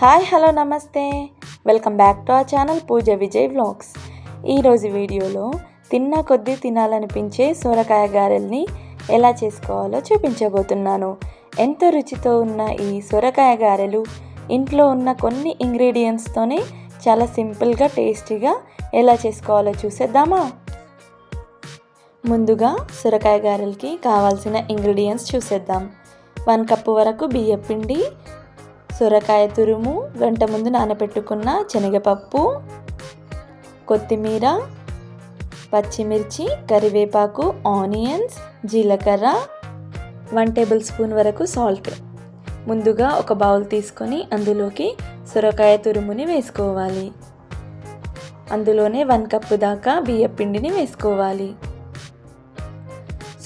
Hi hello నమస్తే, welcome back to our channel Pooja Vijay vlogs. ఈరోజు వీడియోలో తిన్నా కొద్దీ తినాలనిపించే సొరకాయ గారెల్ని ఎలా చేసుకోవాలో చూపించబోతున్నాను. ఎంతో రుచితో ఉన్న ఈ సొరకాయ గారెలు ఇంట్లో ఉన్న కొన్ని ఇంగ్రీడియంట్స్తోనే చాలా సింపుల్గా టేస్టీగా ఎలా చేసుకోవాలో చూసేద్దామా. ముందుగా సొరకాయ గారెలకి కావాల్సిన ఇంగ్రీడియంట్స్ చూసేద్దాం. 1 కప్పు వరకు బియ్యం పిండి, సొరకాయ తురుము, గంట ముందు నానబెట్టుకున్న శనగపప్పు, కొత్తిమీర, పచ్చిమిర్చి, కరివేపాకు, ఆనియన్స్, జీలకర్ర, 1 టేబుల్ స్పూన్ వరకు సాల్ట్. ముందుగా ఒక బౌల్ తీసుకొని అందులోకి సొరకాయ తురుముని వేసుకోవాలి. అందులోనే 1 కప్పు దాకా బియ్యం పిండిని వేసుకోవాలి.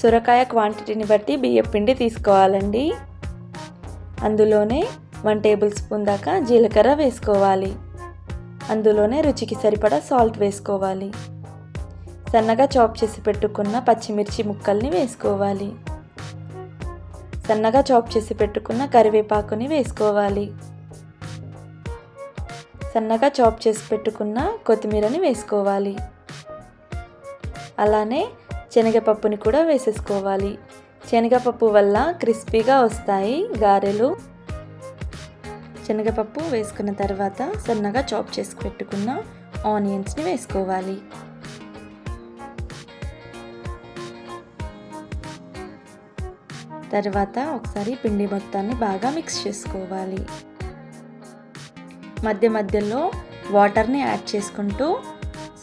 సొరకాయ క్వాంటిటీని బట్టి బియ్యం పిండి తీసుకోవాలండి. అందులోనే 1 టేబుల్ స్పూన్ దాకా జీలకర్ర వేసుకోవాలి. అందులోనే రుచికి సరిపడా సాల్ట్ వేసుకోవాలి. సన్నగా చాప్ చేసి పెట్టుకున్న పచ్చిమిర్చి ముక్కల్ని వేసుకోవాలి. సన్నగా చాప్ చేసి పెట్టుకున్న కరివేపాకుని వేసుకోవాలి. సన్నగా చాప్ చేసి పెట్టుకున్న కొత్తిమీరని వేసుకోవాలి. అలానే శనగపప్పుని కూడా వేసేసుకోవాలి. శనగపప్పు వల్ల క్రిస్పీగా వస్తాయి గారెలు. శనగపప్పు వేసుకున్న తర్వాత సన్నగా చాప్ చేసి పెట్టుకున్న ఆనియన్స్ని వేసుకోవాలి. తర్వాత ఒకసారి పిండి మొత్తాన్ని బాగా మిక్స్ చేసుకోవాలి. మధ్య మధ్యలో వాటర్ని యాడ్ చేసుకుంటూ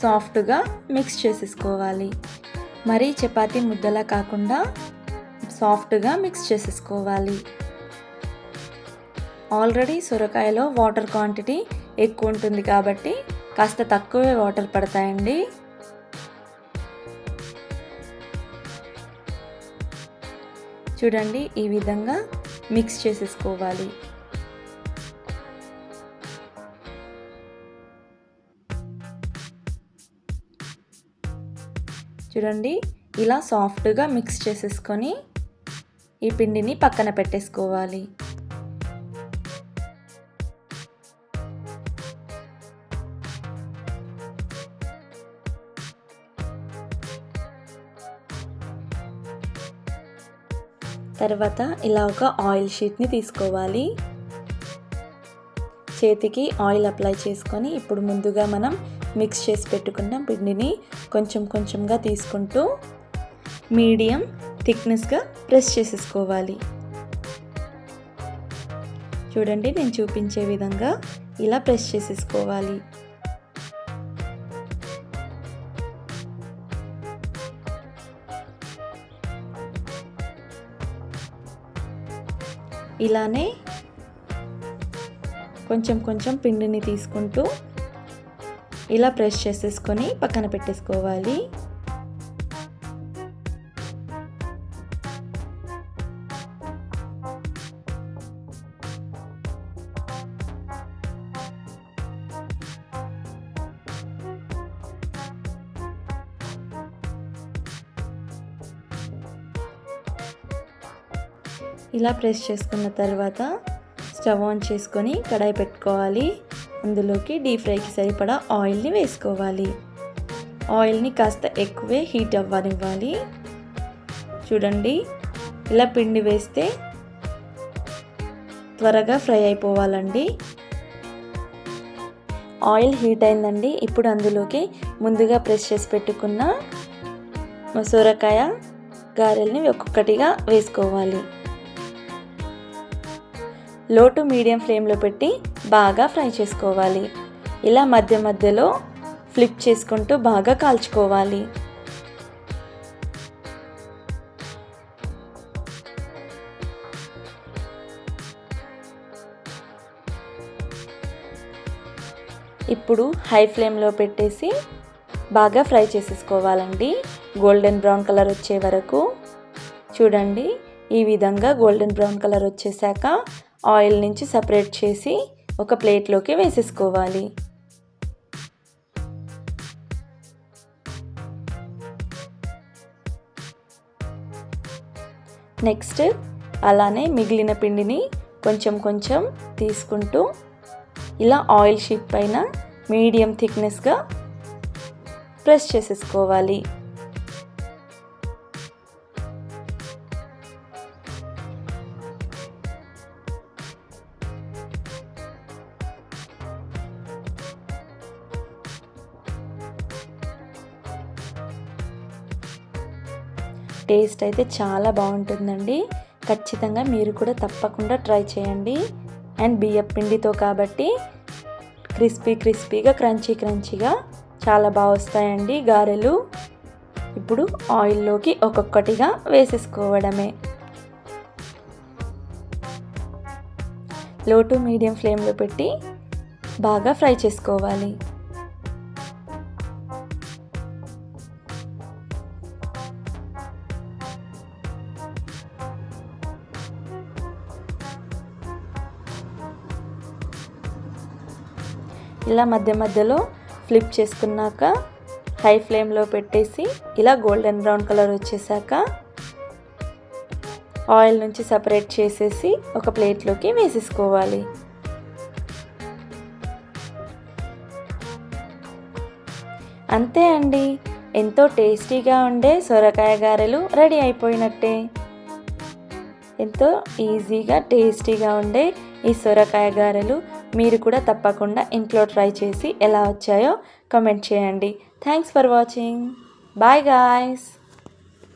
సాఫ్ట్గా మిక్స్ చేసేసుకోవాలి. మరీ చపాతీ ముద్దలా కాకుండా సాఫ్ట్గా మిక్స్ చేసేసుకోవాలి. ఆల్రెడీ సొరకాయలో వాటర్ క్వాంటిటీ ఎక్కువ ఉంటుంది కాబట్టి కాస్త తక్కువే వాటర్ పడతాయండి. చూడండి, ఈ విధంగా మిక్స్ చేసేసుకోవాలి. చూడండి, ఇలా సాఫ్ట్గా మిక్స్ చేసేసుకొని ఈ పిండిని పక్కన పెట్టేసుకోవాలి. తర్వాత ఇలా ఒక ఆయిల్ షీట్ని తీసుకోవాలి. చేతికి ఆయిల్ అప్లై చేసుకొని ఇప్పుడు ముందుగా మనం మిక్స్ చేసి పెట్టుకున్న పిండిని కొంచెం కొంచెంగా తీసుకుంటూ మీడియం థిక్నెస్గా ప్రెస్ చేసేసుకోవాలి. చూడండి, నేను చూపించే విధంగా ఇలా ప్రెస్ చేసేసుకోవాలి. ఇలానే కొంచెం కొంచెం పిండిని తీసుకుంటూ ఇలా ప్రెస్ చేసేసుకొని పక్కన పెట్టేసుకోవాలి. ఇలా ప్రెస్ చేసుకున్న తర్వాత స్టవ్ ఆన్ చేసుకొని కడాయి పెట్టుకోవాలి. అందులోకి డీప్ ఫ్రైకి సరిపడా ఆయిల్ని వేసుకోవాలి. ఆయిల్ని కాస్త ఎక్కువే హీట్ అవ్వనివ్వాలి. చూడండి, ఇలా పిండి వేస్తే త్వరగా ఫ్రై అయిపోవాలండి. ఆయిల్ హీట్ అయిందండి. ఇప్పుడు అందులోకి ముందుగా ప్రెస్ చేసి పెట్టుకున్న సొరకాయ గారెల్ని ఒక్కొక్కటిగా వేసుకోవాలి. లో టు మీడియం ఫ్లేమ్లో పెట్టి బాగా ఫ్రై చేసుకోవాలి. ఇలా మధ్య మధ్యలో ఫ్లిప్ చేసుకుంటూ బాగా కాల్చుకోవాలి. ఇప్పుడు హై ఫ్లేమ్లో పెట్టేసి బాగా ఫ్రై చేసేసుకోవాలండి, గోల్డెన్ బ్రౌన్ కలర్ వచ్చే వరకు. చూడండి, ఈ విధంగా గోల్డెన్ బ్రౌన్ కలర్ వచ్చేసాక ఆయిల్ నుంచి సపరేట్ చేసి ఒక ప్లేట్లోకి వేసేసుకోవాలి. నెక్స్ట్ అలానే మిగిలిన పిండిని కొంచెం కొంచెం తీసుకుంటూ ఇలా ఆయిల్ షీట్ పైన మీడియం థిక్నెస్గా ప్రెస్ చేసేసుకోవాలి. టేస్ట్ అయితే చాలా బాగుంటుందండి. ఖచ్చితంగా మీరు కూడా తప్పకుండా ట్రై చేయండి. అండ్ బియ్యం పిండితో కాబట్టి క్రిస్పీగా క్రంచీగా చాలా బాగా వస్తాయండి గారెలు. ఇప్పుడు ఆయిల్లోకి ఒక్కొక్కటిగా వేసేసుకోవడమే. లో టు మీడియం ఫ్లేమ్లో పెట్టి బాగా ఫ్రై చేసుకోవాలి. ఇలా మధ్యలో ఫ్లిప్ చేసుకున్నాక హై ఫ్లేమ్లో పెట్టేసి ఇలా గోల్డెన్ బ్రౌన్ కలర్ వచ్చేసాక ఆయిల్ నుంచి సపరేట్ చేసేసి ఒక ప్లేట్లోకి వేసేసుకోవాలి. అంతే అండి, ఎంతో టేస్టీగా ఉండే సొరకాయ గారెలు రెడీ అయిపోయినట్టే. ఎంతో ఈజీగా టేస్టీగా ఉండే ఈ సొరకాయ గారెలు మీరు కూడా తప్పకుండా ఇంట్లో ట్రై చేసి ఎలా వచ్చాయో కామెంట్ చేయండి. Thanks for watching. Bye guys.